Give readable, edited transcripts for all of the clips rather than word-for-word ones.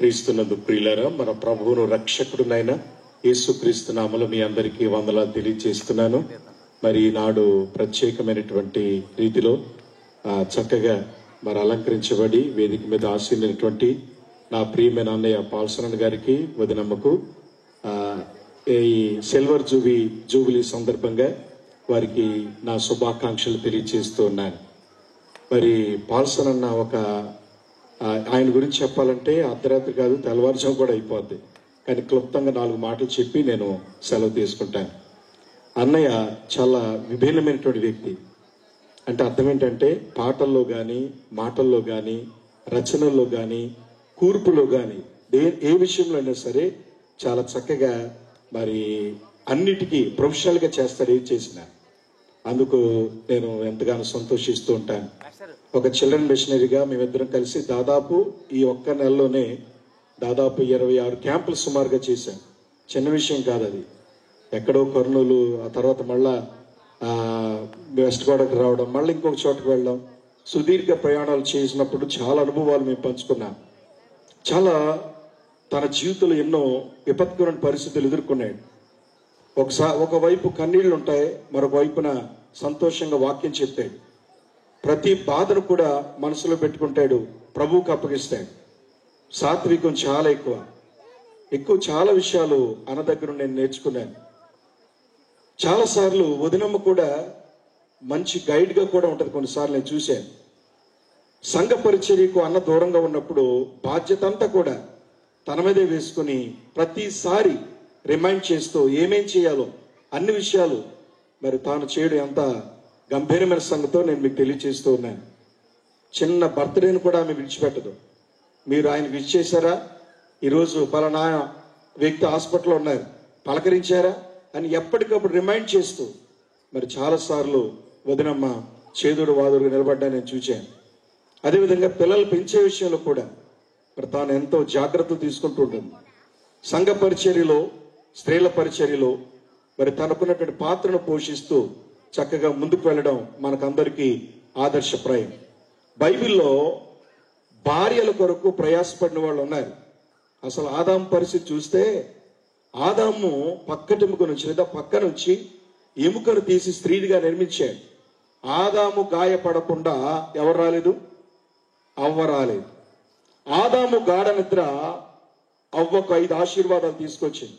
క్రీస్తునందు ప్రియులారా, మన ప్రభువును రక్షకుడునైన యేసుక్రీస్తు నామములో మీ అందరికీ వందనాలు తెలియజేస్తున్నాను. మరి ఈనాడు ప్రత్యేకమైనటువంటి రీతిలో చక్కగా మరి అలంకరించబడి వేదిక మీద ఆశీర్వదించినటువంటి నా ప్రియమైన అన్నయ్య పాల్సనన్ గారికి, వదినమ్మకు ఈ సిల్వర్ జూబిలీ సందర్భంగా వారికి నా శుభాకాంక్షలు తెలియజేస్తూ ఉన్నాను. మరి పాల్సన్ అన్న ఆయన గురించి చెప్పాలంటే అర్ధరాత్రి కాదు, తెల్లవారుజాము కూడా అయిపోద్ది. కానీ క్లుప్తంగా 4 మాటలు చెప్పి నేను సెలవు తీసుకుంటాను. అన్నయ్య చాలా విభిన్నమైనటువంటి వ్యక్తి. అంటే అర్థం ఏంటంటే పాటల్లో కానీ, మాటల్లో కానీ, రచనల్లో కానీ, కూర్పులో కానీ, ఏ విషయంలో అయినా సరే చాలా చక్కగా మరి అన్నిటికీ ప్రొఫెషనల్గా చేస్తాడు. ఏది చేసినా అందుకు నేను ఎంతగానో సంతోషిస్తూ ఉంటాను. ఒక చిల్డ్రన్ మిషనరీగా మేమిద్దరం కలిసి దాదాపు ఈ ఒక్క నెలలోనే దాదాపు 26 క్యాంపులు సుమారుగా చేశాం. చిన్న విషయం కాదు అది. ఎక్కడో కర్నూలు, ఆ తర్వాత మళ్ళా వెస్ట్ గోడకు రావడం, మళ్ళీ ఇంకొక చోటకు వెళ్ళడం, సుదీర్ఘ ప్రయాణాలు చేసినప్పుడు చాలా అనుభవాలు మేము పంచుకున్నాం. చాలా తన జీవితంలో ఎన్నో విపత్కరమైన పరిస్థితులు ఎదుర్కొన్నాడు. ఒకవైపు కన్నీళ్లు ఉంటాయి, మరొక వైపున సంతోషంగా వాక్యం చెప్పాడు. ప్రతి బాధను కూడా మనసులో పెట్టుకుంటాడు, ప్రభువుకు అప్పగిస్తాడు. సాత్వికం చాలా ఎక్కువ చాలా విషయాలు అన్న దగ్గర నేను నేర్చుకున్నాను. చాలాసార్లు వదినమ్మ కూడా మంచి గైడ్గా కూడా ఉంటుంది. కొన్నిసార్లు నేను చూశాను. సంఘ పరిచర్యకు అన్న దూరంగా ఉన్నప్పుడు బాధ్యత అంతా కూడా తన మీదే వేసుకుని ప్రతిసారి రిమైండ్ చేస్తూ ఏమేం చేయాలో అన్ని విషయాలు మరి తాను చేయడం ఎంత గంభీరమైన సంగతో నేను మీకు తెలియజేస్తూ ఉన్నాను. చిన్న బర్త్డేను కూడా ఆమె విడిచిపెట్టదు. మీరు ఆయనకు విష్ చేశారా, ఈరోజు పలానా వ్యక్తి హాస్పిటల్లో ఉన్నారు, పలకరించారా అని ఎప్పటికప్పుడు రిమైండ్ చేస్తూ మరి చాలాసార్లు వదినమ్మ చేదుడు వాదుడుగా నిలబడ్డా నేను చూశాను. అదేవిధంగా పిల్లలు పెంచే విషయంలో కూడా మరి తాను ఎంతో జాగ్రత్తలు తీసుకుంటూ ఉంటుంది. సంఘ పరిచర్యలో, స్త్రీల పరిచర్యలో మరి తనకున్నటువంటి పాత్రను పోషిస్తూ చక్కగా ముందుకు వెళ్ళడం మనకందరికీ ఆదర్శప్రాయం. బైబిల్లో భార్యల కొరకు ప్రయాసపడిన వాళ్ళు ఉన్నారు. అసలు ఆదాము పరిస్థితి చూస్తే ఆదాము పక్కటెముక నుంచి లేదా పక్క నుంచి ఎముకను తీసి స్త్రీగా నిర్మించాడు. ఆదాము గాయపడకుండా ఎవరు రాలేదు? అవ్వ రాలేదు. ఆదాము గాఢ నిద్ర అవ్వకు 5 ఆశీర్వాదాలు తీసుకొచ్చింది.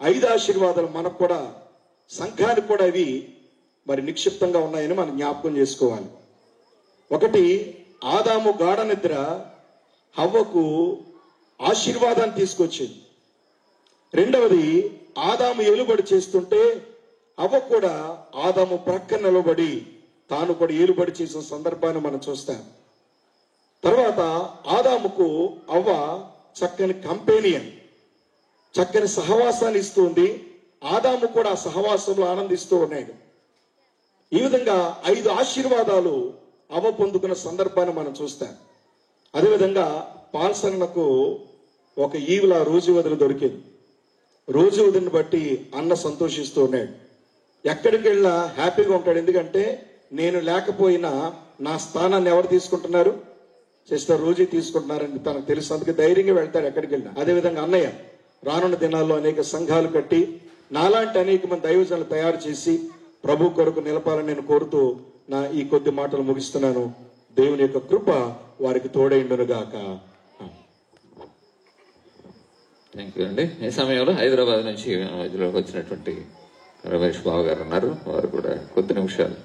5 ఆశీర్వాదాలు మనకు కూడా, సంఘానికి కూడా ఇవి మరి నిక్షిప్తంగా ఉన్నాయని మనం జ్ఞాపకం చేసుకోవాలి. ఒకటి, ఆదాము గాఢ నిద్ర హవ్వకు ఆశీర్వాదాన్ని తీసుకొచ్చింది. రెండవది, ఆదాము ఏలుబడి చేస్తుంటే హవ్వ కూడా ఆదాము ప్రక్కన నిలబడి తాను కూడా ఏలుబడి చేసిన సందర్భాన్ని మనం చూస్తాం. తర్వాత ఆదాముకు అవ్వ చక్కని కంపెనియన్, చక్కని సహవాసాన్ని ఇస్తుంది. ఆదాము కూడా ఆ సహవాసంలో ఆనందిస్తూ ఉన్నాడు. ఈ విధంగా 5 ఆశీర్వాదాలు అవ్వ పొందుకున్న సందర్భాన్ని మనం చూస్తాం. అదేవిధంగా పాల్సన్నకు ఒక ఈవుల రోజు వదిన దొరికింది. రోజు వదిలిని బట్టి అన్న సంతోషిస్తూ ఉన్నాడు. ఎక్కడికి వెళ్ళినా హ్యాపీగా ఉంటాడు. ఎందుకంటే నేను లేకపోయినా నా స్థానాన్ని ఎవరు తీసుకుంటున్నారు? సిస్టర్ రోజు తీసుకుంటున్నారని తనకు తెలుసు. అందుకే ధైర్యంగా వెళ్తాడు ఎక్కడికి వెళ్ళినా. అదేవిధంగా అన్నయ్య రానున్న దినాల్లో అనేక సంఘాలు కట్టి నాలాంటి అనేక మంది దైవజనులు తయారు చేసి ప్రభు కొరకు నిలపాలని నేను కోరుతూ నా ఈ కొద్ది మాటలు ముగిస్తున్నాను. దేవుని యొక్క కృప వారికి తోడైండునుగాక. థ్యాంక్ యూ అండి. ఈ సమయంలో హైదరాబాద్ నుంచి మధ్యలోకి వచ్చినటువంటి రమేష్ బాబు గారు ఉన్నారు. వారు కూడా కొద్ది నిమిషాలు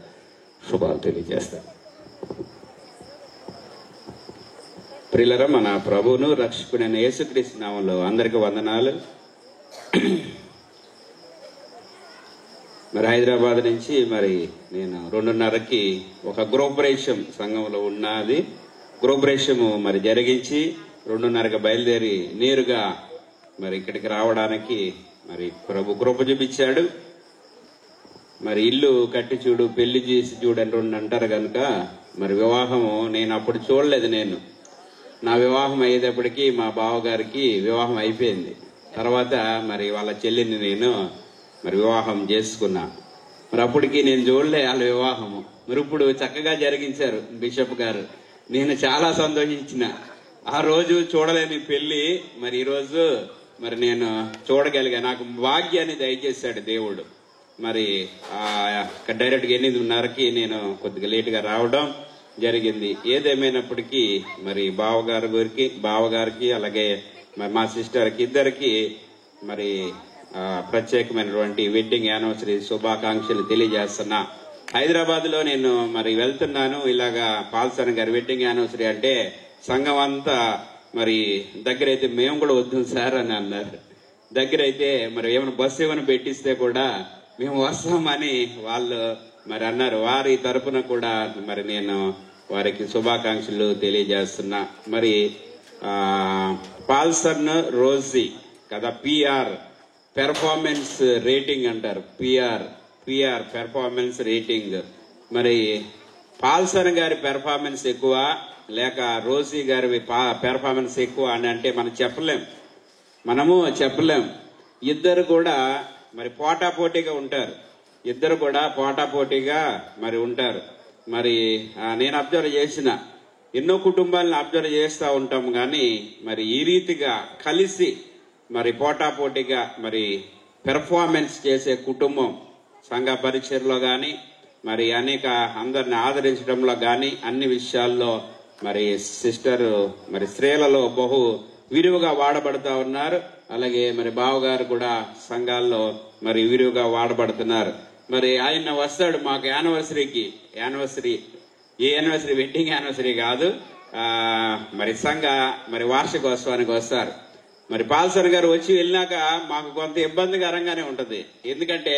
శుభాలు తెలియజేస్తారు. ప్రియులారా, మన ప్రభువును రక్షకుడైన యేసుక్రీస్తు నామములో అందరికీ వందనాలు. మరి హైదరాబాద్ నుంచి మరి నేను 2:30కి ఒక గృహప్రవేశం సంఘంలో ఉన్నది. గృహప్రవేశము మరి జరిగించి 2:30కి బయలుదేరి నేరుగా మరి ఇక్కడికి రావడానికి మరి ప్రభు కృప చూపించాడు. మరి ఇల్లు కట్టి చూడు, పెళ్లి చేసి చూడు అని అంటారు కనుక మరి వివాహము నేను అప్పుడు చూడలేదు. నా వివాహం అయ్యేటప్పటికి మా బావగారికి వివాహం అయిపోయింది. తర్వాత మరి వాళ్ళ చెల్లిని నేను మరి వివాహం చేసుకున్నా. మరి అప్పటికి నేను చూడలే వాళ్ళ వివాహము. మరి ఇప్పుడు చక్కగా జరిగించారు బిషప్ గారు. నేను చాలా సంతోషించిన. ఆ రోజు చూడలేని పెళ్లి మరి ఈరోజు మరి నేను చూడగలిగా. నాకు భాగ్యాన్ని దయచేశాడు దేవుడు. మరి డైరెక్ట్గా 8:30కి నేను కొద్దిగా లేటుగా రావడం జరిగింది. ఏదేమైనప్పటికీ మరి బావగారికి అలాగే మరి మా సిస్టర్కి ఇద్దరికి మరి ప్రత్యేకమైనటువంటి వెడ్డింగ్ యానివర్సరీ శుభాకాంక్షలు తెలియజేస్తున్నా. హైదరాబాద్ లో నేను మరి వెళ్తున్నాను. ఇలాగా పాల్సన్ గారి వెడ్డింగ్ యానివర్సరీ అంటే సంఘం అంతా మరి దగ్గరైతే మేము కూడా వద్దు సార్ అని అన్నారు. దగ్గరైతే మరి ఏమైనా బస్సు ఏమైనా పెట్టిస్తే కూడా మేము వస్తామని వాళ్ళు మరి అన్నారు. వారి తరపున కూడా మరి నేను వారికి శుభాకాంక్షలు తెలియజేస్తున్నా. మరి పాల్సన్ రోజీ కదా, PR పెర్ఫార్మెన్స్ రేటింగ్ అంటారు. PR performance rating. మరి పాల్సన్ గారి పెర్ఫార్మెన్స్ ఎక్కువ లేక రోజీ గారి పెర్ఫార్మెన్స్ ఎక్కువ అని అంటే మనము చెప్పలేం. ఇద్దరు కూడా మరి పోటాపోటీగా ఉంటారు. మరి ఉంటారు. మరి నేను అబ్జర్వ్ చేసిన ఎన్నో కుటుంబాలను అబ్జర్వ్ చేస్తూ ఉంటాం. కానీ మరి ఈ రీతిగా కలిసి మరి పోటాపోటీగా మరి పెర్ఫార్మెన్స్ చేసే కుటుంబం సంఘ పరిచర్లో కానీ మరి అనేక అందరిని ఆదరించడంలో కానీ అన్ని విషయాల్లో మరి సిస్టర్ మరి స్త్రీలలో బహు విరివిగా వాడబడతా ఉన్నారు. అలాగే మరి బావగారు కూడా సంఘాల్లో మరి విరివిగా వాడబడుతున్నారు. మరి ఆయన వస్తాడు మాకు యానివర్సరీ వెడ్డింగ్ యానివర్సరీ కాదు, మరి సంఘ మరి వార్షికోత్సవానికి వస్తారు. మరి పాల్సన్ గారు వచ్చి వెళ్ళినాక మాకు కొంత ఇబ్బందికరంగానే ఉంటది. ఎందుకంటే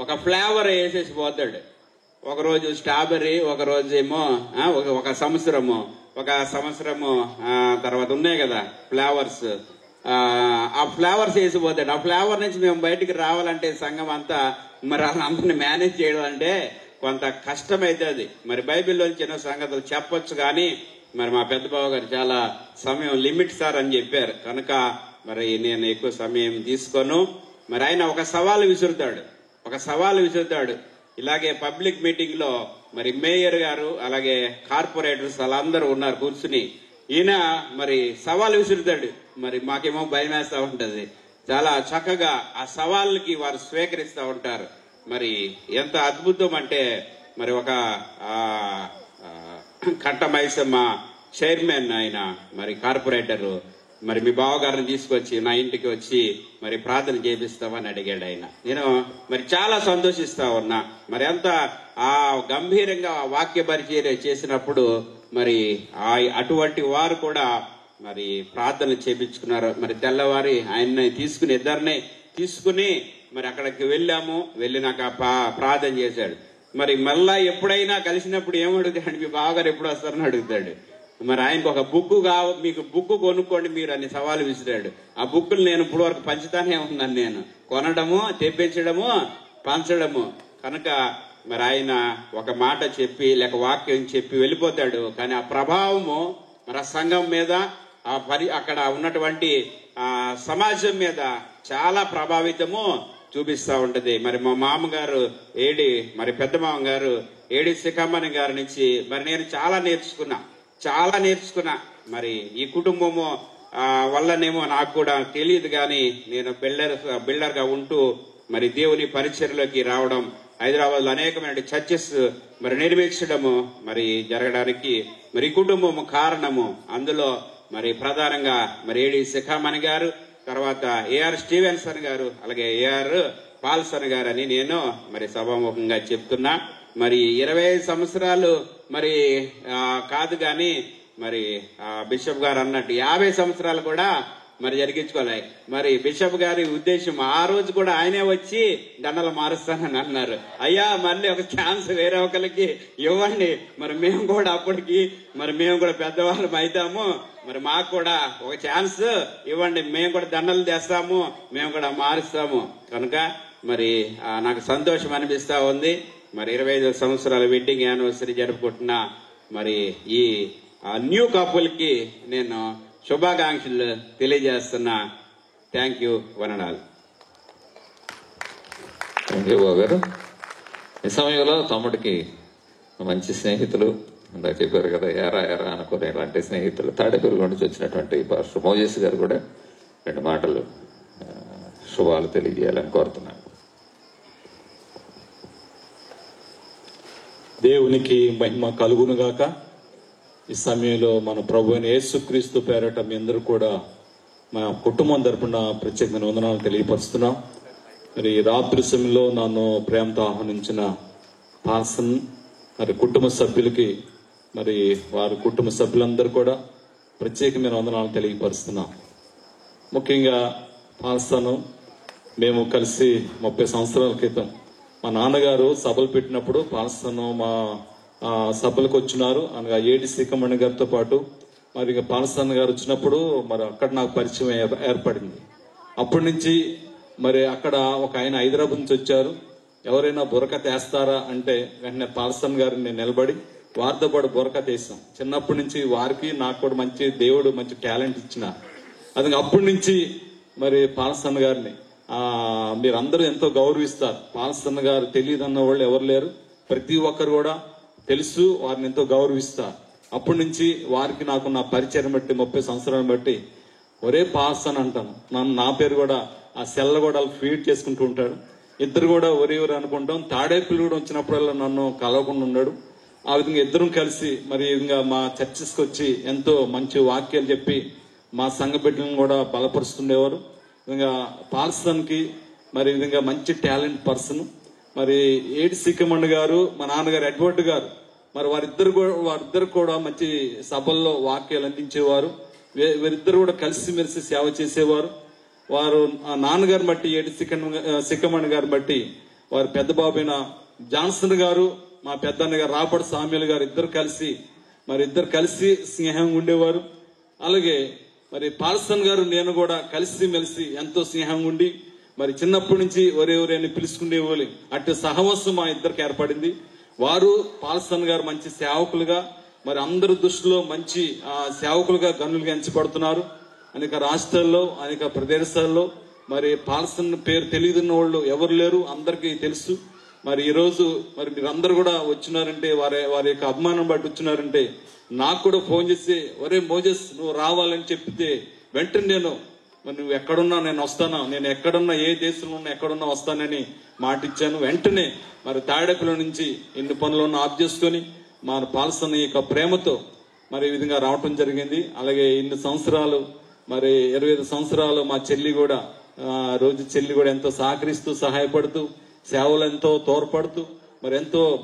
ఒక ఫ్లేవర్ వేసేసి పోతాడు. ఒకరోజు స్ట్రాబెర్రీ, ఒక రోజు ఏమో ఒక సంవత్సరము తర్వాత ఉన్నాయి కదా ఫ్లేవర్స్. ఆ ఫ్లేవర్స్ వేసిపోతాడు. ఆ ఫ్లేవర్ నుంచి మేము బయటికి రావాలంటే సంఘం అంతా మరి అందరిని మేనేజ్ చేయడం అంటే కొంత కష్టమైతుంది. మరి బైబిల్లోని చిన్న సంగతులు చెప్పొచ్చు కానీ మరి మా పెద్ద బావ గారు చాలా సమయం లిమిట్ సార్ అని చెప్పారు. కనుక మరి నేను ఎక్కువ సమయం తీసుకోను. మరి ఆయన ఒక సవాలు విసురుతాడు. ఇలాగే పబ్లిక్ మీటింగ్ లో మరి మేయర్ గారు అలాగే కార్పొరేటర్స్ వాళ్ళందరూ ఉన్నారు కూర్చుని. ఈయన మరి సవాలు విసురుతాడు. మరి మాకేమో భయం వేస్తూ ఉంటది. చాలా చక్కగా ఆ సవాళ్ళకి వారు స్వీకరిస్తూ ఉంటారు. మరి ఎంత అద్భుతం అంటే మరి ఒక కట్టమైసమ్మ చైర్మన్ ఆయన మరి కార్పొరేటర్ మరి మీ బావగారిని తీసుకొచ్చి నా ఇంటికి వచ్చి మరి ప్రార్థన చేపిస్తామని అడిగాడు ఆయన. నేను మరి చాలా సంతోషిస్తా ఉన్నా. మరి అంత ఆ గంభీరంగా వాక్య పరిచర్య చేసినప్పుడు మరి అటువంటి వారు కూడా మరి ప్రార్థనలు చేపించుకున్నారు. మరి తెల్లవారి ఆయన్ని ఇద్దరిని తీసుకుని మరి అక్కడికి వెళ్ళినాక ప్రార్థన చేశాడు. మరి మళ్ళా ఎప్పుడైనా కలిసినప్పుడు ఏమడుగుతాడు, మీ బావగారు ఎప్పుడు వస్తారని అడుగుతాడు. మరి ఆయనకు ఒక మీకు బుక్ కొనుక్కోండి మీరు అని సవాలు విసిరాడు. ఆ బుక్కులు నేను ఇప్పుడు వరకు పంచుతానే ఉన్నాను. నేను కొనడము, తెప్పించడము, పంచడము. కనుక మరి ఆయన ఒక మాట చెప్పి లేక వాక్యం చెప్పి వెళ్ళిపోతాడు. కానీ ఆ ప్రభావము మరి ఆ సంఘం మీద అక్కడ ఉన్నటువంటి సమాజం మీద చాలా ప్రభావితము చూపిస్తా ఉంటది. మరి మా మామగారు మరి పెద్ద మామగారు ఏడి శిఖమ్మని గారి నుంచి మరి నేను చాలా నేర్చుకున్నా. మరి ఈ కుటుంబము వల్లనేమో నాకు కూడా తెలియదు కానీ నేను బిల్డర్ గా ఉంటూ మరి దేవుని పరిచర్యలోకి రావడం, హైదరాబాద్ లో అనేకమైన చర్చెస్ మరి నిర్మించడము మరి జరగడానికి మరి ఈ కుటుంబము కారణము. అందులో మరి ప్రధానంగా మరి ఏడి శిఖామణి గారు, తర్వాత AR స్టీవెన్సన్ గారు, అలాగే AR పాల్సన్ గారు అని నేను మరి సభాముఖంగా చెప్తున్నా. మరి 25 సంవత్సరాలు మరి కాదు కానీ మరి బిషప్ గారు అన్నట్టు 50 సంవత్సరాలు కూడా మరి జరిగించుకోలే. మరి బిషప్ గారి ఉద్దేశం ఆ రోజు కూడా ఆయనే వచ్చి దండలు మారుస్తానని అన్నారు. అయ్యా మళ్ళీ ఒక ఛాన్స్ వేరే ఒకరికి ఇవ్వండి, మరి మేము కూడా అప్పటికి మరి మేము కూడా పెద్దవాళ్ళం అవుతాము, మరి మాకు కూడా ఒక ఛాన్స్ ఇవ్వండి, మేము కూడా దండలు తెస్తాము, మేము కూడా మారుస్తాము. కనుక మరి నాకు సంతోషం అనిపిస్తా ఉంది. మరి 25 సంవత్సరాల వెడ్డింగ్ యానివర్సరీ జరుపుకుంటున్న మరి ఈ న్యూ కపుల్ కి నేను శుభాకాంక్షలు తెలియజేస్తున్నా. థ్యాంక్ యూ వనడాల్. థ్యాంక్ యూ బాబు గారు. ఈ సమయంలో తమ్ముడికి మంచి స్నేహితులు ఇందాక చెప్పారు కదా, ఎరా ఎరా అనుకునే ఇలాంటి స్నేహితులు తాడేపల్లి నుంచి వచ్చినటువంటి పాస్టర్ మోజెస్ గారు కూడా 2 మాటలు శుభాలు తెలియజేయాలని కోరుతున్నాను. దేవునికి మహిమ కలుగునుగాక. ఈ సమయంలో మన ప్రభు అయిన యేసుక్రీస్తు పేరట మీ అందరూ కూడా మా కుటుంబం తరపున ప్రత్యేకమైన వందనాలు తెలియపరుస్తున్నాం. మరి రాత్రి సమయంలో నన్ను ప్రేమతో ఆహ్వానించిన పాల్సన్ మరి కుటుంబ సభ్యులకి, మరి వారి కుటుంబ సభ్యులందరూ కూడా ప్రత్యేకమైన వందనాలు తెలియపరుస్తున్నాం. ముఖ్యంగా పాల్సన్ మేము కలిసి 30 సంవత్సరాల క్రితం మా నాన్నగారు సభలు పెట్టినప్పుడు పాల్సన్ మా సభలకు వచ్చినారు. అనగా ఏడి శ్రీకమణి గారితో పాటు మరి పాల్సన్ గారు వచ్చినప్పుడు మరి అక్కడ నాకు పరిచయం ఏర్పడింది. అప్పటి నుంచి మరి అక్కడ ఒక ఆయన హైదరాబాద్ నుంచి వచ్చారు. ఎవరైనా బురక తీస్తారా అంటే వెంటనే పాల్సన్ గారిని నేను నిలబడి వారితో పాటు బురక తీసాం. చిన్నప్పటి నుంచి వారికి నాకు కూడా మంచి దేవుడు మంచి టాలెంట్ ఇచ్చిన. అది అప్పటి నుంచి మరి పాల్సన్ గారిని మీరందరూ ఎంతో గౌరవిస్తారు. పాల్సన్ గారు తెలియదు అన్న వాళ్ళు ఎవరు లేరు. ప్రతి ఒక్కరు కూడా తెలుసు, వారిని ఎంతో గౌరవిస్తారు. అప్పటి నుంచి వారికి నాకు నా పరిచయం బట్టి 30 సంవత్సరాలను బట్టి ఒరే పాల్సన్ అంటాను. నా పేరు కూడా ఆ సెల్ల కూడా ఫీడ్ చేసుకుంటూ ఉంటాడు. ఇద్దరు కూడా ఒరే అనుకుంటాం. తాడేపల్లి కూడా వచ్చినప్పుడల్లా నన్ను కలవకుండా ఉన్నాడు. ఆ విధంగా ఇద్దరం కలిసి మరి ఇంకా మా చర్చెస్కి వచ్చి ఎంతో మంచి వాక్యాలు చెప్పి మా సంఘ బిడ్డలను కూడా బలపరుస్తుండేవారు. విధంగా పాల్సన్ కి మరి విధంగా మంచి టాలెంట్ పర్సన్. మరి ఏడి సీకమణి గారు, మా నాన్నగారు ఎడ్వర్డ్ గారు, మరి వారిద్దరు కూడా మంచి సభల్లో వాక్యాలు అందించేవారు. వీరిద్దరు కూడా కలిసిమెలిసి సేవ చేసేవారు. వారు ఆ నాన్నగారిని బట్టి ఏడి సిక్కమణి గారిని బట్టి వారి పెద్ద బాబైన జాన్సన్ గారు, మా పెద్దన్న గారు రాబర్ట్ సామ్యుల్ గారు ఇద్దరు కలిసి స్నేహంగా ఉండేవారు. అలాగే మరి పాల్సన్ గారు నేను కూడా కలిసి మెలిసి ఎంతో స్నేహంగా ఉండి మరి చిన్నప్పటి నుంచి ఒరే అని పిలుచుకునేవాళ్ళు. అటు సహవాసం మా ఇద్దరికి ఏర్పడింది. వారు పాల్సన్ గారు మంచి సేవకులుగా మరి అందరి దృష్టిలో మంచి సేవకులుగా గనులుగా ఎంచబడుతున్నారు. అనేక రాష్ట్రాల్లో అనేక ప్రదేశాల్లో మరి పాల్సన్ పేరు తెలియదున్న వాళ్ళు ఎవరు లేరు, అందరికీ తెలుసు. మరి ఈ రోజు మరి మీరందరూ కూడా వచ్చినారంటే వారి యొక్క అభిమానం బట్టి వచ్చినారంటే నాకు కూడా ఫోన్ చేసి ఒరే మోజెస్ నువ్వు రావాలని చెప్తే వెంటనే నేను మరి నువ్వు ఎక్కడున్నా నేను వస్తానా, నేను ఎక్కడున్నా ఏ దేశంలో ఉన్నా ఎక్కడున్నా వస్తానని మాట ఇచ్చాను. వెంటనే మరి తాడేపల్లి నుంచి ఎన్ని పనులను ఆఫ్ చేసుకొని మా పాల్సన్ యొక్క ప్రేమతో మరి ఈ విధంగా రావటం జరిగింది. అలాగే ఇన్ని సంవత్సరాలు మరి 25 సంవత్సరాలు మా చెల్లి కూడా ఎంతో సహకరిస్తూ సహాయపడుతూ సేవలు ఎంతో తోడ్పడుతూ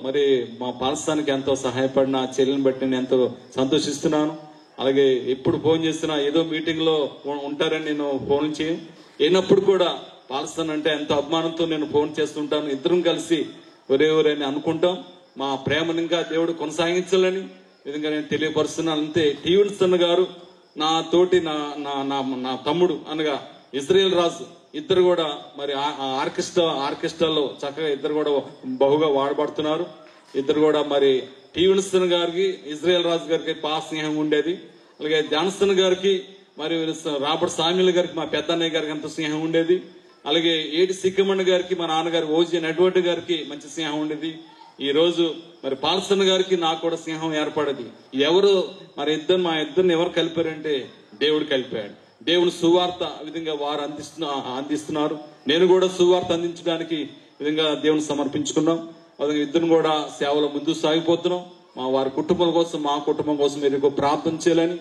మరి మా పాల్సానికి ఎంతో సహాయపడిన చెల్లిని బట్టి నేను ఎంతో సంతోషిస్తున్నాను. అలాగే ఎప్పుడు ఫోన్ చేసినా ఏదో మీటింగ్ లో ఉంటారని నేను ఫోన్ అయినప్పుడు కూడా పాల్సన్ అంటే ఎంతో అభిమానంతో నేను ఫోన్ చేస్తుంటాను. ఇద్దరం కలిసి ఒరే అని అనుకుంటాం. మా ప్రేమను ఇంకా దేవుడు కొనసాగించాలని విధంగా నేను తెలియపరుస్తున్నాను. అంతే టీవిన్సన్ గారు నా తోటి నా తమ్ముడు అనగా ఇజ్రాయేల్ రాజు ఇద్దరు కూడా మరి ఆర్కెస్ట్రాలో చక్కగా ఇద్దరు కూడా బహుగా వాడబడుతున్నారు. ఇద్దరు కూడా మరి టీవిన్సన్ గారికి ఇజ్రాయేల్ రాజు గారికి బాగా స్నేహం ఉండేది. అలాగే జాన్సన్ గారికి మరి రాబర్ట్ సామ్యుల్ గారికి మా పెద్దన్నయ్య గారికి ఎంతో స్నేహం ఉండేది. అలాగే ఏడి సిక్కమణి గారికి మా నాన్నగారు ఓజీ ఎడ్వర్డ్ గారికి మంచి స్నేహం ఉండేది. ఈ రోజు మరి పాల్సన్ గారికి నాకు కూడా స్నేహం ఏర్పడేది. ఎవరు మరి మా ఇద్దరిని ఎవరు కలిపారంటే దేవుడు కలిపాడు. దేవుని సువార్త విధంగా వారు అందిస్తున్నారు. నేను కూడా సువార్త అందించడానికి విధంగా దేవుని సమర్పించుకున్నాం. అలాగే ఇద్దరు కూడా సేవలో ముందు సాగిపోతున్నాం. వారి కుటుంబం కోసం మా కుటుంబం కోసం మీరు ప్రార్థన చేయాలని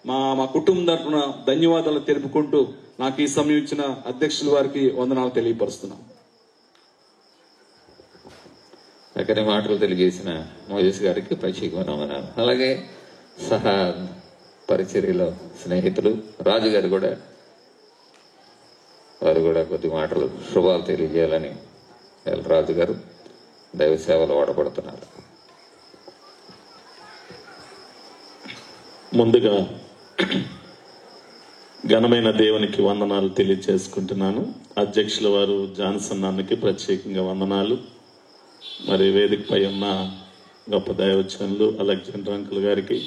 మా కుటుంబం తరఫున ధన్యవాదాలు తెలుపుకుంటూ నాకు ఈ సమయం ఇచ్చిన అధ్యక్షుల వారికి వందనాలు తెలియపరుస్తున్నాం. చక్కని మాటలు తెలియజేసిన మోజెస్ గారికి ప్రత్యేకమైన వందనాలు. అలాగే సహా పరిచర్యలో స్నేహితులు రాజు గారు కూడా వారు కూడా కొద్ది మాటలు శుభాలు తెలియజేయాలని రాజు గారు దైవ సేవలో వాడబడుతున్నారు. ముందుగా ఘనమైన దేవునికి వందనాలు తెలియజేసుకుంటున్నాను. అధ్యక్షుల వారు జాన్సన్ అన్నకి ప్రత్యేకంగా వందనాలు. మరి వేదికపై ఉన్న గొప్ప దైవజనులు అలెగ్జాండర్ అంకుల్ గారికి,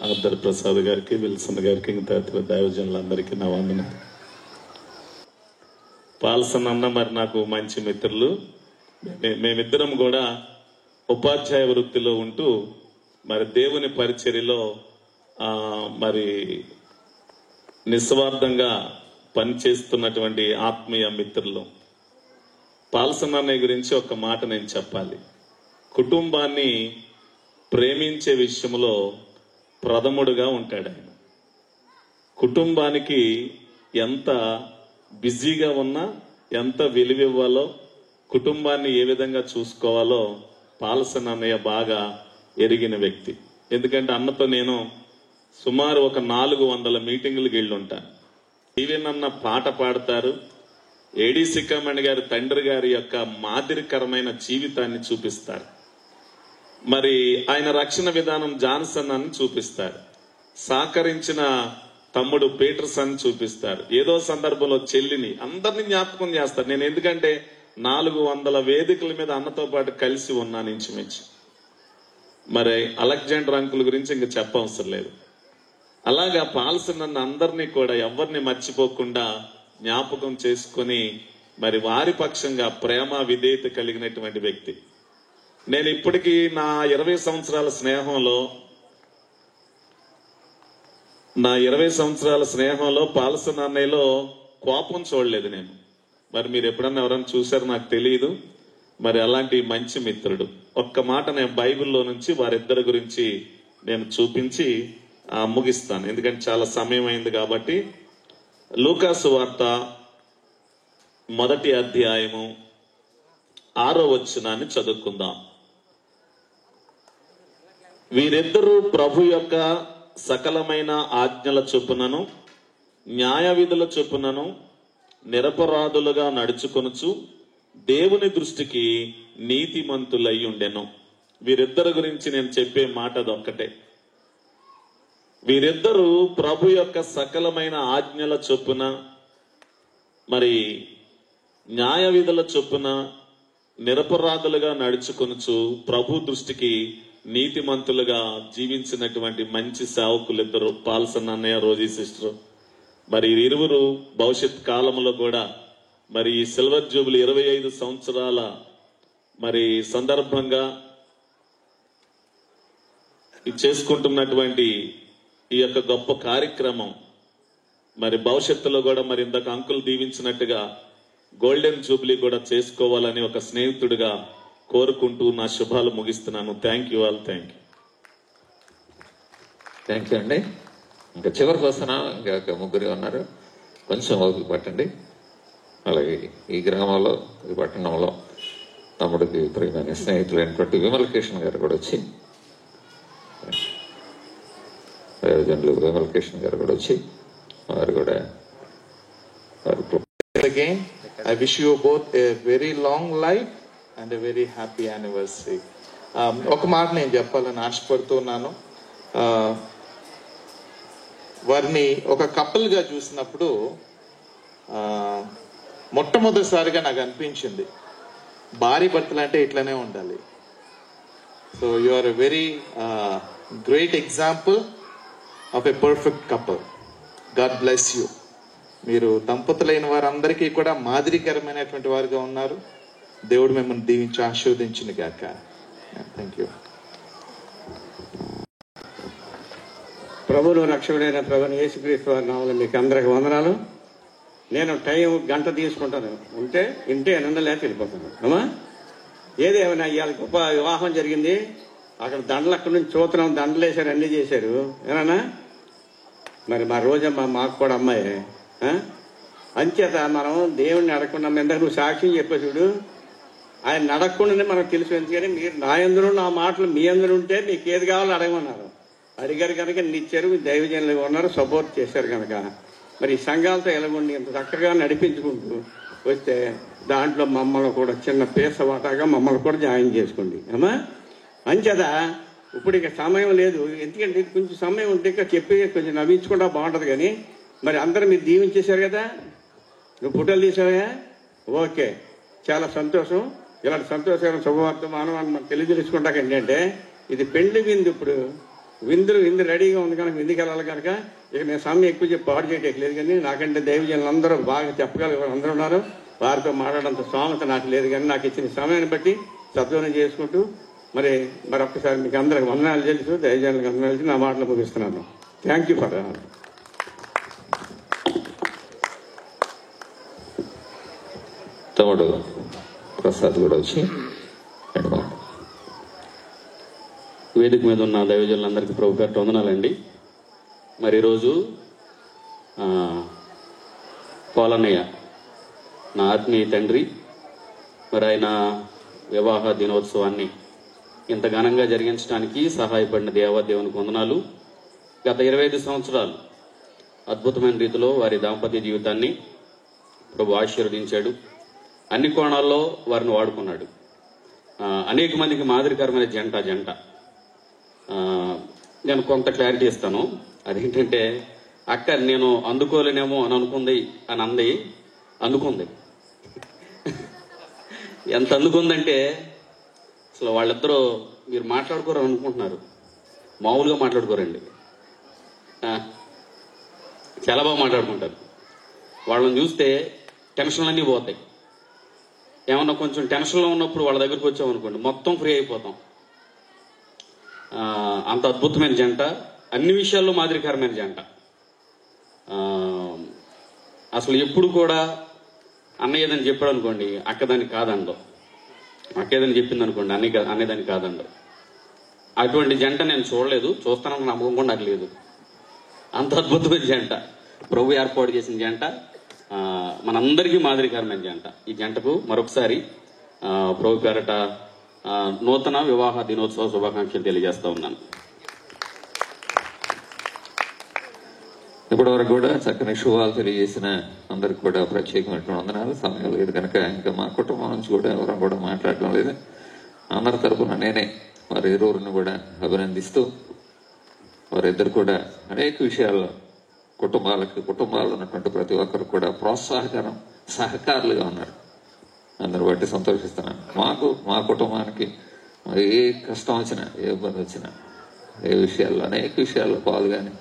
ఆర్దర్ ప్రసాద్ గారికి, విల్సన్ గారికి, ఇంకా దైవజనులందరికీ నా వందనాలు. పాల్సన్ అన్న మరి నాకు మంచి మిత్రులు. మేమిద్దరం కూడా ఉపాధ్యాయ వృత్తిలో ఉంటూ మరి దేవుని పరిచర్యలో మరి నిస్వార్థంగా పనిచేస్తున్నటువంటి ఆత్మీయ మిత్రులు. పాల్సన్ అన్నయ్య గురించి ఒక మాట నేను చెప్పాలి. కుటుంబాన్ని ప్రేమించే విషయంలో ప్రథముడుగా ఉంటాడు ఆయన. కుటుంబానికి ఎంత బిజీగా ఉన్నా, ఎంత విలువివ్వాలో, కుటుంబాన్ని ఏ విధంగా చూసుకోవాలో పాల్సన్ అన్నయ్య బాగా ఎరిగిన వ్యక్తి. ఎందుకంటే అన్నతో నేను సుమారు ఒక 400 మీటింగులకు వెళ్ళి ఉంటాను. ఈవెన్ అన్న పాట పాడతారు. ఏడి సిక్కమణి గారి తండ్రి గారి యొక్క మాదిరికరమైన జీవితాన్ని చూపిస్తారు. మరి ఆయన రక్షణ విధానం జాన్సన్ అని చూపిస్తారు. సహకరించిన తమ్ముడు పీటర్సన్ చూపిస్తారు. ఏదో సందర్భంలో చెల్లిని, అందరినీ జ్ఞాపకం చేస్తారు. నేను ఎందుకంటే 400 వేదికల మీద అన్నతో పాటు కలిసి ఉన్నాను ఇంచుమించు. మరి అలెగ్జాండర్ అంకుల్ గురించి ఇంక చెప్పవసరం లేదు. అలాగా పాల్సన్ అన్న అందరినీ కూడా ఎవరిని మర్చిపోకుండా జ్ఞాపకం చేసుకుని మరి వారి పక్షంగా ప్రేమ విధేయత కలిగినటువంటి వ్యక్తి. నేను ఇప్పటికీ నా 20 సంవత్సరాల స్నేహంలో పాల్సన్ అన్నయ్యలో కోపం చూడలేదు నేను. మరి మీరు ఎప్పుడన్నా ఎవరైనా చూసారో నాకు తెలియదు. మరి అలాంటి మంచి మిత్రుడు. ఒక్క మాట నేను బైబిల్లో నుంచి వారిద్దరి గురించి నేను చూపించి ముగిస్తాను, ఎందుకంటే చాలా సమయం అయింది కాబట్టి. లూకాసు వార్త 1వ అధ్యాయము 6వ వచనాన్ని చదువుకుందాం. వీరిద్దరూ ప్రభు యొక్క సకలమైన ఆజ్ఞల చొప్పునను న్యాయ విధుల చొప్పునను నిరపరాధులుగా నడుచుకొనుచు దేవుని దృష్టికి నీతిమంతులై ఉండెను. వీరిద్దరి గురించి నేను చెప్పే మాట అదొక్కటే. వీరిద్దరూ ప్రభు యొక్క సకలమైన ఆజ్ఞల చొప్పున మరి న్యాయ విధుల చొప్పున నిరపరాధులుగా నడుచుకొనుచు ప్రభు దృష్టికి నీతిమంతులుగా జీవించినటువంటి మంచి సేవకులిద్దరు, పాల్సన్ అన్నయ్య, రోజీ సిస్టర్. మరి ఇరువురు భవిష్యత్ కాలంలో కూడా మరి ఈ సిల్వర్ జూబిలీ 25 సంవత్సరాల మరి సందర్భంగా చేసుకుంటున్నటువంటి ఈ యొక్క గొప్ప కార్యక్రమం మరి భవిష్యత్తులో కూడా మరి ఇందాక అంకుల్ దీవించినట్టుగా గోల్డెన్ జూబ్లీ కూడా చేసుకోవాలని ఒక స్నేహితుడిగా కోరుకుంటూ నా శుభాలు ముగిస్తున్నాను. Thank you all. Thank you అండి. ఇంకా చివరికి వస్తున్నా, ఇంకా ముగ్గురు ఉన్నారు, కొంచెం ఓపిక పట్టండి. అలాగే ఈ గ్రామంలో, ఈ పట్టణంలో తమ్ముడికి ప్రియమైన స్నేహితులైనటువంటి విమల్ కృష్ణ గారు కూడా వచ్చి, ప్రయోజనులు విమల్ కృష్ణ గారు కూడా వచ్చి వారు కూడా again. I wish you both a very long life and a very happy anniversary. ఒక మాట నేను చెప్పాలని ఆశపడుతున్నాను. వారిని ఒక కపుల్ గా చూసినప్పుడు మొట్టమొదటిసారిగా నాకు అనిపించింది, భార్య భర్తలు అంటే ఇట్లనే ఉండాలి. So you are a very great example of a perfect couple. God bless you. మీరు దంపతులైన వారందరికీ కూడా మాదిరికరమైనటువంటి వారుగా ఉన్నారు. దేవుడు మిమ్మల్ని దీవించి ఆశీర్వదించింది గాక. Thank you. ప్రభువును రక్షకుడైన ప్రభుని యేసుక్రీస్తు వారి నామములో మీకు అందరికి వందనాలు. నేను టైం గంట తీసుకుంటాను, ఉంటే ఇంటే ఆనందలేక వెళ్ళిపోతాను. అమ్మా ఏదేమైనా ఇవాళ గొప్ప వివాహం జరిగింది. అక్కడ దండలు అక్కడి నుంచి చూస్తున్నాం, దండలు వేశారు, అన్నీ చేశారు. ఏనా మరి మా రోజమ్మ మాకు కూడా అమ్మాయి. అంచేత మనం దేవుడిని అడగకుండా, ఇందాక నువ్వు సాక్ష్యం చెప్పే చూడు, ఆయన అడగకుండానే మనకు తెలుసు. ఎందుకని మీరు నా అందరూ నా మాటలు మీ అందరూ ఉంటే మీకు ఏది కావాలో అడగమన్నారు. అడిగారు కనుక నిచ్చారు, దైవజనులుగా ఉన్నారు, సపోర్ట్ చేశారు కనుక మరి ఈ సంఘాలతో ఎలాగొండి ఇంత చక్కగా నడిపించుకుంటూ వస్తే దాంట్లో మమ్మల్ని కూడా చిన్న పేసవాటాగా మమ్మల్ని కూడా జాయిన్ చేసుకోండి అమ్మా. అంచేత ఇప్పుడు ఇక సమయం లేదు, ఎందుకంటే కొంచెం సమయం ఉంటే ఇంకా చెప్పి కొంచెం నవ్వించుకుంటా బాగుంటుంది. కానీ మరి అందరూ మీరు దీవించేశారు కదా, నువ్వు ఫోటోలు తీసావా? ఓకే, చాలా సంతోషం. ఇలాంటి సంతోషకరమైన శుభవార్త మానవాన్ని మనం తెలియజేసుకుంటాక ఏంటంటే ఇది పెళ్లి విందు. ఇప్పుడు విందు రెడీగా ఉంది కనుక విందుకి వెళ్ళాలి కనుక ఇక నేను సమయం ఎక్కువ చెప్పి పాడు చేయడానికి లేదు. కానీ నాకంటే దైవజనులు అందరూ బాగా చెప్పగలిగే అందరూ ఉన్నారు, వారితో మాట్లాడేంత స్తోమత నాకు లేదు. కానీ నాకు ఇచ్చిన సమయాన్ని బట్టి సద్వినియోగం చేసుకుంటూ మరి ఒక్కసారి మీకు అందరికి వందనాలు తెలుసు, దయచేసి వందనాలు తెలిసి నా మాటలు ముగిస్తున్నాను. థ్యాంక్ యూ ఫర్ తమ్ముడు ప్రసాద్ కూడా వచ్చి వేదిక మీద ఉన్న దైవజనులందరికీ ప్రభు పేరిట వందనాలండి. మరి ఈరోజు పోలన్నయ్య నా ఆత్మీయ తండ్రి, మరి ఆయన వివాహ దినోత్సవాన్ని ఇంత ఘనంగా జరిగించడానికి సహాయపడిన దేవాదేవునికి వందనాలు. గత 25 సంవత్సరాలు అద్భుతమైన రీతిలో వారి దాంపత్య జీవితాన్ని ప్రభు ఆశీర్వదించాడు. అన్ని కోణాల్లో వారిని వాడుకున్నాడు. అనేక మందికి మాదిరికరమైన జంట. నేను కొంత క్లారిటీ ఇస్తాను. అదేంటంటే, అక్క నేను అందుకోలేనేమో అని అనుకుంది అని అంది, అందుకుంది. ఎంత అందుకుందంటే అసలు వాళ్ళిద్దరూ మీరు మాట్లాడుకోరని అనుకుంటున్నారు, మామూలుగా మాట్లాడుకోరండి. చాలా బాగా మాట్లాడుకుంటారు. వాళ్ళని చూస్తే టెన్షన్లన్నీ పోతాయి. ఏమన్నా కొంచెం టెన్షన్లో ఉన్నప్పుడు వాళ్ళ దగ్గరికి వచ్చామనుకోండి, మొత్తం ఫ్రీ అయిపోతాం. అంత అద్భుతమైన జంట, అన్ని విషయాల్లో మాదిరికరమైన జంట. అసలు ఎప్పుడు కూడా అన్నయ్య ఏదని చెప్పాడు అనుకోండి, అక్కదానికి కాదండవు. అక్క ఏదని చెప్పింది అనుకోండి, అన్నయ్యదానికి కాదండవు. అటువంటి జంట నేను చూడలేదు, చూస్తానని నమ్మకం కూడా నాకు లేదు. అంత అద్భుతమైన జంట, ప్రభు ఏర్పాటు చేసిన జంట, మనందరికీ మాదిరికరమైన జంట. ఈ జంటకు మరొకసారి ప్రభు పేరట నూతన వివాహ దినోత్సవ శుభాకాంక్షలు తెలియజేస్తా ఉన్నాను. ఇప్పటి వరకు కూడా చక్కని శుభాలు తెలియజేసిన అందరికి కూడా ప్రత్యేకమైన వందనాలు. సమయం లేదు కనుక ఇంకా మా కుటుంబం నుంచి కూడా ఎవరు కూడా మాట్లాడడం లేదు. అందరి తరఫున నేనే వారి ఇరువురిని కూడా అభినందిస్తూ, వారిద్దరు కూడా అనేక విషయాల్లో కుటుంబాల్లో ఉన్నటువంటి ప్రతి ఒక్కరు కూడా ప్రోత్సాహకరం సహకారులుగా ఉన్నారు. అందరు బట్టి సంతోషిస్తున్నాను. మా కుటుంబానికి ఏ కష్టం వచ్చినా, ఏ ఇబ్బంది వచ్చినా, ఏ విషయాల్లో అనేక విషయాల్లో పాలు కానీ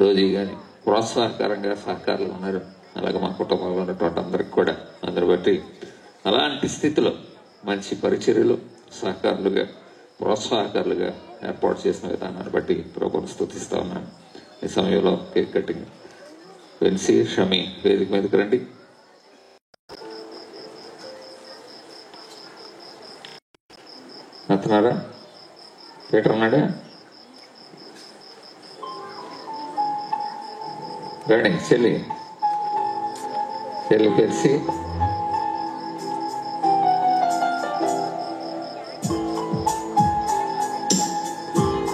రోజీ కానీ ప్రోత్సాహకరంగా సహకారులు ఉన్నారు. అలాగే మా కుటుంబంలో ఉన్నటువంటి అందరికి కూడా అందరు బట్టి అలాంటి స్థితిలో మంచి పరిచర్యలు సహకారులుగా ప్రోత్సాహకారులుగా ఏర్పాటు చేసిన విధానాన్ని బట్టి ప్రభువును స్తుతిస్తా ఉన్నాను. ఈ సమయంలో కేక్ కటింగ్ వెన్సీ షమి వేదిక మీదకి రండి. అతనారా పీటర్ ఉన్నాడా? రండి. చెల్లి పెరిసి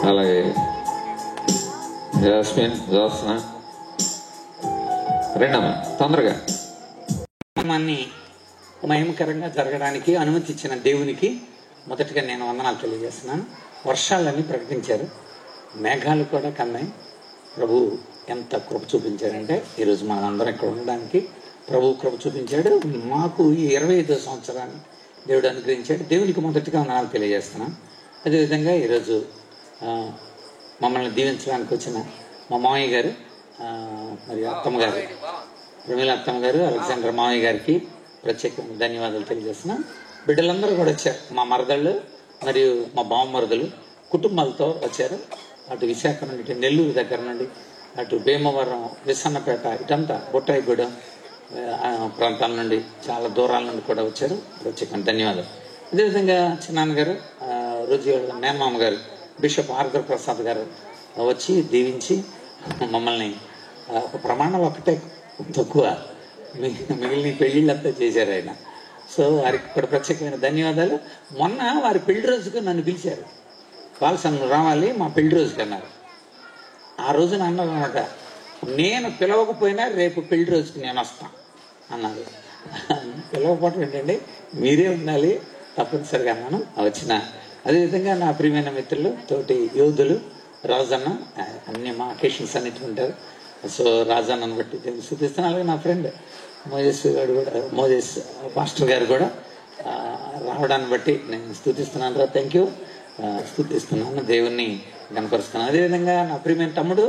అలాగే జాస్మిన్ జోత్స్న రెండమ్మా తొందరగా. మహిమకరంగా జరగడానికి అనుమతి ఇచ్చిన దేవునికి మొదటిగా నేను వందనాలు తెలియజేస్తున్నాను. వర్షాలన్నీ ప్రకటించారు, మేఘాలు కూడా కన్నాయి. ప్రభు ఎంత కృప చూపించారంటే ఈరోజు మనం అందరం ఇక్కడ ఉండడానికి ప్రభు కృప చూపించాడు. మాకు ఈ 25వ సంవత్సరాన్ని దేవుడు అనుగ్రహించాడు. దేవునికి మొదటిగా వందనాలు తెలియజేస్తున్నాను. అదేవిధంగా ఈరోజు మమ్మల్ని దీవించడానికి వచ్చిన మా మామయ్య గారు, మరి అత్తమ్మ గారు, ప్రమీల అత్తమ్మ గారు, అలెగ్జాండర్ మామయ్య గారికి ప్రత్యేకంగా ధన్యవాదాలు తెలియజేస్తున్నాం. బిడ్డలందరూ కూడా వచ్చారు. మా మరదళ్ళు మరియు మా బావమరదలు కుటుంబాలతో వచ్చారు. అటు విశాఖ నుండి, ఇటు నెల్లూరు దగ్గర నుండి, అటు భీమవరం, విసన్నపేట, ఇటంతా బొట్టాయిగూడెం ప్రాంతాల నుండి, చాలా దూరాల నుండి కూడా వచ్చారు. ప్రత్యేకంగా ధన్యవాదాలు. అదేవిధంగా చిన్నాన్నగారు, రోజు మేనమామ గారు, బిషప్ ఆర్గర్ ప్రసాద్ గారు వచ్చి దీవించి మమ్మల్ని ఒక ప్రమాణం ఒకటే తక్కువ, మిగిలిన పెళ్లిళ్ళంతా చేశారు ఆయన. సో వారికి కూడా ప్రత్యేకమైన ధన్యవాదాలు. మొన్న వారి పెళ్లి రోజుకు నన్ను పిలిచారు. నువ్వు రావాలి మా పెళ్లి రోజుకి అన్నారు. ఆ రోజున అన్నారు అనమాట, నేను పిలవకపోయినా రేపు పెళ్లి రోజుకి నేను వస్తాను అన్నారు. పిలవకపోవటం ఏంటండి, మీరే ఉండాలి తప్పనిసరిగా అన్నాను. వచ్చిన అదేవిధంగా నా ప్రియమైన మిత్రులు, తోటి యోధులు, రాజన్న, అన్ని మా అకేషన్స్ అన్నిటి ఉంటారు. సో రాజన్నను బట్టి నేను చూపిస్తాను. అలాగే నా ఫ్రెండ్ మోజేస్ గారు కూడా, మోజేస్ పాస్టర్ గారు కూడా రావడాన్ని బట్టి నేను స్తుతిస్తున్నాను. Thank you. స్తుతిస్తున్నాను, దేవుణ్ణి కనపరుస్తున్నాను. అదేవిధంగా నా ప్రియమైన తమ్ముడు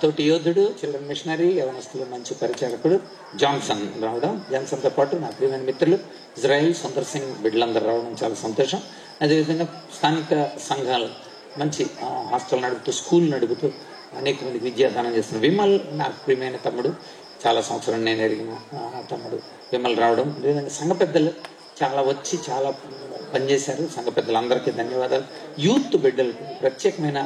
తోటి యోధుడు, చిల్డ్రన్ మిషనరీ, యవనస్తులు మంచి పరిచారకుడు జాన్సన్ రావడం, జాన్సన్తో పాటు నా ప్రియమైన మిత్రులు ఇజ్రాయిల్, సుందర్ సింగ్ బిడ్డలందరూ రావడం చాలా సంతోషం. అదేవిధంగా స్థానిక సంఘాలు మంచి హాస్టల్ నడుపుతూ, స్కూల్ నడుపుతూ అనేక మందికి విద్యాదానం చేస్తున్నారు. విమల్ నాకు ప్రియమైన తమ్ముడు, చాలా సంవత్సరం నేను ఎరిగిన తమ్ముడు విమల్ రావడం. అదేవిధంగా సంఘ పెద్దలు చాలా వచ్చి చాలా పనిచేశారు. సంఘ పెద్దలందరికీ ధన్యవాదాలు. యూత్ బిడ్డలకు ప్రత్యేకమైన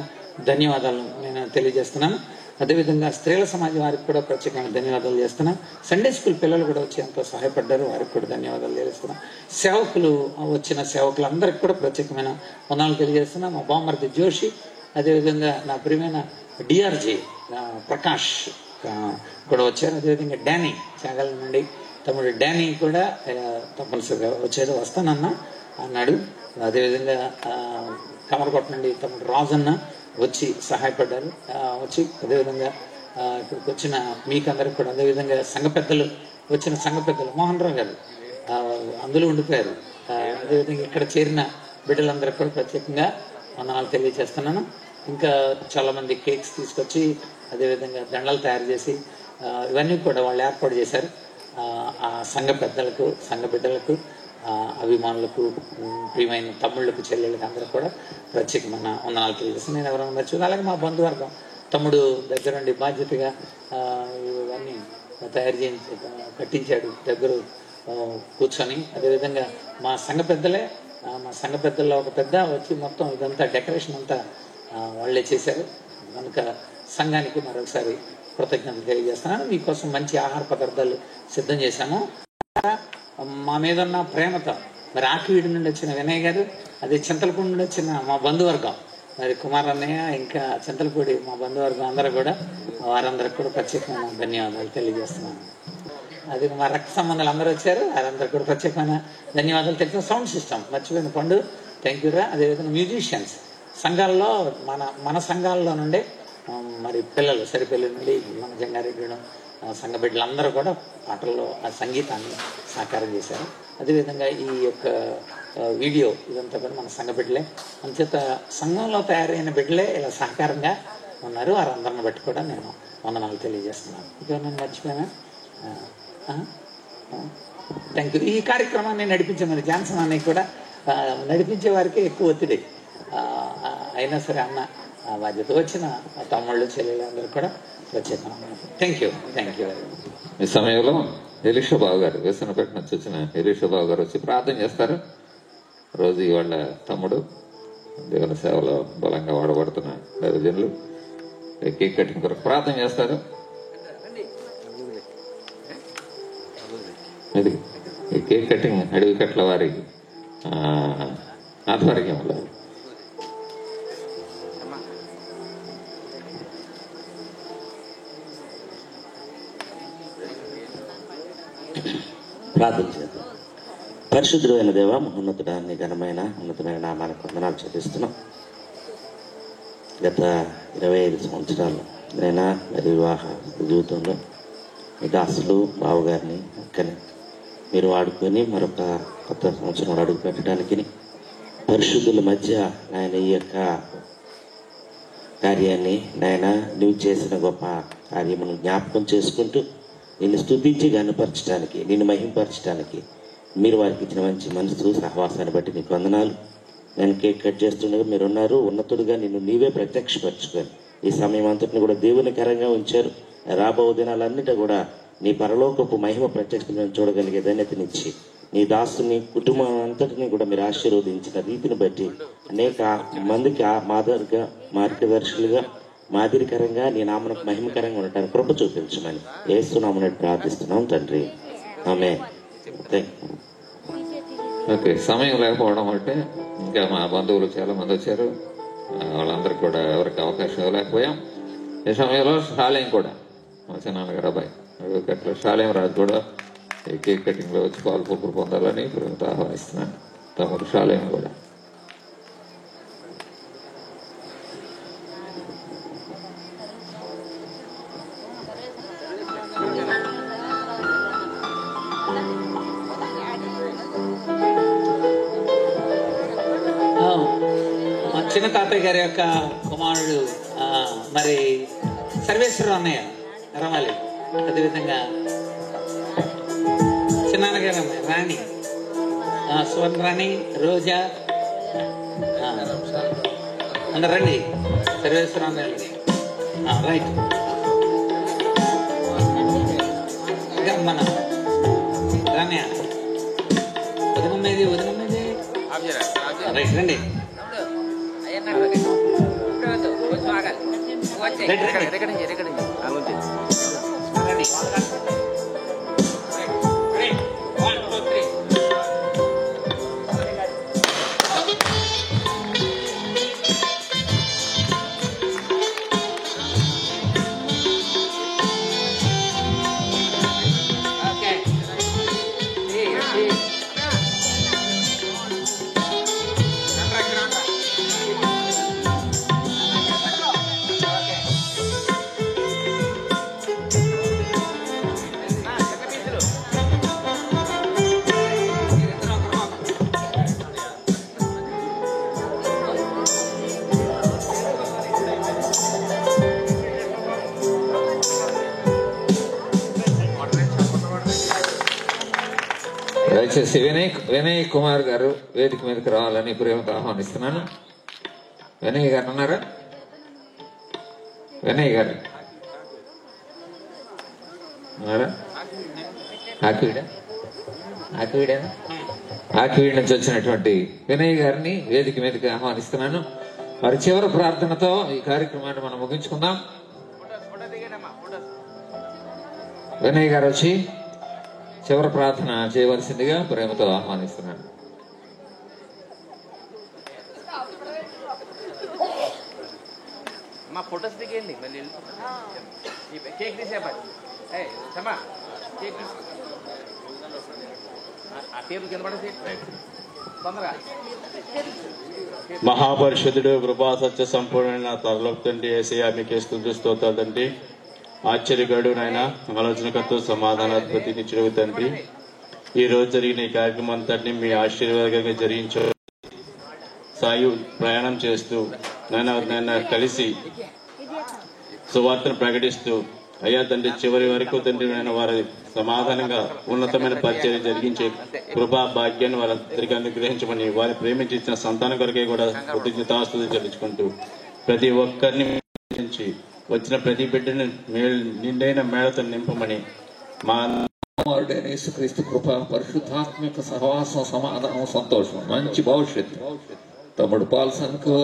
ధన్యవాదాలు నేను తెలియజేస్తున్నాను. అదేవిధంగా స్త్రీల సమాజం వారికి కూడా ప్రత్యేకమైన ధన్యవాదాలు చేస్తున్నాను. సండే స్కూల్ పిల్లలు కూడా వచ్చి ఎంతో సహాయపడ్డారు, వారికి కూడా ధన్యవాదాలు తెలియజేస్తున్నాను. సేవకులు వచ్చిన సేవకులందరికీ కూడా ప్రత్యేకమైన వందనాలు తెలియజేస్తున్నాను. మా బామ్మర్ది జోషి, అదేవిధంగా నా ప్రియమైన డిఆర్జీ ప్రకాష్ కూడా వచ్చారు. అదేవిధంగా డానీ చాగల నుండి తమ్ముడు డానీ కూడా తప్పనిసరిగా వచ్చాడు, వస్తానన్నా అన్నాడు. అదేవిధంగా కమరకోట నుండి తమ్ముడు రాజన్న వచ్చి సహాయపడ్డారు, వచ్చి అదేవిధంగా ఇక్కడికి వచ్చిన మీకందరికి కూడా, అదేవిధంగా సంఘ పెద్దలు వచ్చిన సంఘ పెద్దలు మోహన్ రావు గారు అందులో ఉండిపోయారు. అదేవిధంగా ఇక్కడ చేరిన బిడ్డలందరికీ కూడా ప్రత్యేకంగా వందనాలు తెలియజేస్తున్నాను. ఇంకా చాలా మంది కేక్స్ తీసుకొచ్చి అదేవిధంగా దండలు తయారు చేసి ఇవన్నీ కూడా వాళ్ళు ఏర్పాటు చేశారు. ఆ సంఘ పెద్దలకు, సంఘ బిడ్డలకు, అభిమానులకు, ప్రియమైన తమ్ముళ్ళకు, చెల్లెళ్ళకి అందరూ కూడా ప్రత్యేకమైన వందనాలు తెలియజేస్తాను. నేను ఎవరైనా మర్చిపోయి, అలాగే మా బంధువర్గం తమ్ముడు దగ్గరుండి బాధ్యతగా ఇవన్నీ తయారు చేయించి కట్టించాడు, దగ్గర కూర్చొని. అదేవిధంగా మా సంఘ పెద్దల్లో ఒక పెద్ద వచ్చి మొత్తం ఇదంతా డెకరేషన్ అంతా వాళ్ళే చేశారు. కనుక సంఘానికి మరొకసారి కృతజ్ఞతలు తెలియజేస్తున్నాను. మీకోసం మంచి ఆహార పదార్థాలు సిద్ధం చేశాము. మా మీద ఉన్న ప్రేమతో మరి ఆకివీడి నుండి వచ్చిన వినయ్ గారు, అదే చింతలపూడి నుండి వచ్చిన మా బంధువర్గం మరి కుమార్ అన్నయ్య, ఇంకా చింతలపూడి మా బంధువర్గం అందరూ కూడా, వారందరికి కూడా ప్రత్యేకమైన ధన్యవాదాలు తెలియజేస్తున్నాను. అది మా రక్త సంబంధాలు అందరూ వచ్చారు, వారందరికి కూడా ప్రత్యేకమైన ధన్యవాదాలు తెలిసిన. సౌండ్ సిస్టమ్ మర్చిపోయిన పండు, థ్యాంక్ యూ రా. అదేవిధంగా మ్యూజిషియన్స్ సంఘాల్లో మన సంఘాల్లో నుండి మరి పిల్లలు సరిపల్లి నుండి మన జంగారెడ్డి సంఘ బిడ్డలందరూ కూడా పాటల్లో ఆ సంగీతాన్ని సాకారం చేశారు. అదేవిధంగా ఈ యొక్క వీడియో ఇదంతా కూడా మన సంఘ బిడ్డలే, అంచేత సంఘంలో తయారైన బిడ్డలే ఇలా సహకారంగా ఉన్నారు. వారందరిని బట్టి కూడా నేను వందనాలు తెలియజేస్తున్నాను. ఇక నేను మర్చిపోయినా, థ్యాంక్ యూ. ఈ కార్యక్రమాన్ని నడిపించే మరి జాన్సన్ అన్నయ్య కూడా నడిపించే వారికి ఎక్కువ ఒత్తిడి అయినా సరే అన్న బాధ్యత వచ్చిన తమ్ముళ్ళు, చెల్లెళ్ళు అందరూ కూడా ప్రత్యేకమైన థ్యాంక్ యూ వెరీ మచ్. ఈ సమయంలో ఎలీషాబాబు గారు, వేసనపేట నుంచి వచ్చిన ఎలీషాబాబు గారు వచ్చి ప్రార్థన చేస్తారు. రోజు వాళ్ళ తమ్ముడు దేవుని సేవలో బలంగా వాడబడుతున్న దైవజనులు కేక్ కటింగ్ కొరకు ప్రార్థన చేస్తారు. ఇది ఈ కేక్ కటింగ్ అడవి కట్ల వారి ఆధ్వర్యంలో ప్రార్థన చేద్దాం. పరిశుద్ధుడైన దేవ, మహోన్నతుడా, నీ ఘనమైన ఉన్నతమైన నామానికి వందనాలు చెల్లిస్తున్నాం. గత 25 సంవత్సరాలు నైనా మరి వివాహ జీవితంలో మీ దాసులు బావగారిని అక్కని మీరు వాడుకొని మరొక కొత్త సంవత్సరం అడుగు పెట్టడానికి పరిశుద్ధుల మధ్య నాయన ఈ యొక్క కార్యాన్ని నాయన నువ్వు చేసిన గొప్ప కార్యమును జ్ఞాపకం చేసుకుంటూ నిన్ను స్తుతించి గనుపరచడానికి, నిన్ను మహింపరచడానికి మీరు వారికి ఇచ్చిన మంచి మనసు సహవాసాన్ని బట్టి నీకు వందనాలు. నేను కేక్ కట్ చేస్తుండగా మీరున్నారు, ఉన్నతుడుగా నిన్ను నీవే ప్రత్యక్షపరచుకొని ఈ సమయం అంతటిని కూడా దేవునికరంగా ఉంచారు. రాబో దినాలన్నిటి కూడా నీ పరలోకపు మహిమ ప్రత్యక్షతను చూడగలిగే ధన్యతనిచ్చి నీ దాసుని కుటుంబం అంతటిని కూడా మీరు ఆశీర్వదించిన రీతిని బట్టి అనేక మందికి మార్గదర్శులుగా మాదిరికరంగా నీ నామనకు మహిమకరంగా ఉండటానికి కృప చూపించమని యేసునామమున ప్రార్థిస్తున్నాం తండ్రి, ఆమేన్. ఓకే, సమయం లేకపోవడం అంటే ఇంకా మా బంధువులు చాలా మంది వచ్చారు, వాళ్ళందరికీ కూడా ఎవరికి అవకాశం ఇవ్వలేకపోయాం. ఈ సమయంలో షాలేం కూడా మా చిన్నాన్నగారు అబ్బాయి అట్లా షాలేం రాజు కూడా ఈ కేక్ కటింగ్ లో వచ్చి పాల్పొక్కులు పొందాలని ప్రేమతో ఆహ్వానిస్తున్నాను. తమకు షాలేం కూడా మా చిన్న తాతయ్య గారి యొక్క కుమారుడు మరి సర్వేశ్వరరావు అన్నయ్య రావాలి. అదేవిధంగా చిన్నాన్నగారు రాణి, సువర్ణ రాణి, రోజా రండి. సర్వేశ్వరరావు అన్నయ్య రైట్. మన రాణి వదినమ్మేది రైట్ రండి. దయచేసి వినయ్ కుమార్ గారు వేదిక మీదకి రావాలని ప్రేమతో ఆహ్వానిస్తున్నాను. వినయ్ గారు ఉన్నారా? వినయ్ గారు ఉన్నారా? ఆకివీడ్ నుంచి వచ్చినటువంటి వినయ్ గారిని వేదిక మీదకి ఆహ్వానిస్తున్నాను. వారి చివరి ప్రార్థనతో ఈ కార్యక్రమాన్ని మనం ముగించుకుందాం. వినయ్ గారు వచ్చి చివరి ప్రార్థన చేయవలసిందిగా ప్రేమతో ఆహ్వానిస్తున్నాను. మా ఫోటోస్ దిగేయండి. మళ్ళీ కేక్ తీసేపా కేక్ ఆ టేబుల్ కింద పడేసి తొందరగా. మహాపరిషుద్ధుడు కృపా సత్య సంపూర్ణ తరలోకి తండ్రి యేసయ్యా మీకే స్తుతి స్తోత్రాలు తండ్రి. ఆశ్చర్యగాడు నాయన, ఆలోచనకర్త, సమాధానాధిపతి నిత్యుడు తండ్రి. ఈ రోజు జరిగిన ఈ కార్యక్రమం అంతటిని మీ ఆశీర్వాదంగా జరిగించారు. సాయి ప్రయాణం చేస్తూ నన్ను కలిసి సువార్తను ప్రకటిస్తూ అయ్యా తండ్రి చివరి వరకు తండ్రి నేను వారి సమాధానంగా ఉన్నతమైన పరిచర్య జరిగించే కృపా భాగ్యాన్ని వారందరికీ అనుగ్రహించమని వారి ప్రేమించిన సంతానం కొరకే కూడా కృతజ్ఞతాస్తుతులు చెల్లించుకుంటూ ప్రతి ఒక్కరిని వచ్చిన ప్రతి బిడ్డని నిండైన మేళతో నింపమని మా కుమారుడైన యేసుక్రీస్తు కృప, పరిశుద్ధాత్మిక సహవాసం, సమాధానం, సంతోషం, మంచి భవిష్యత్తు తమ్ముడు పాల్సన్కు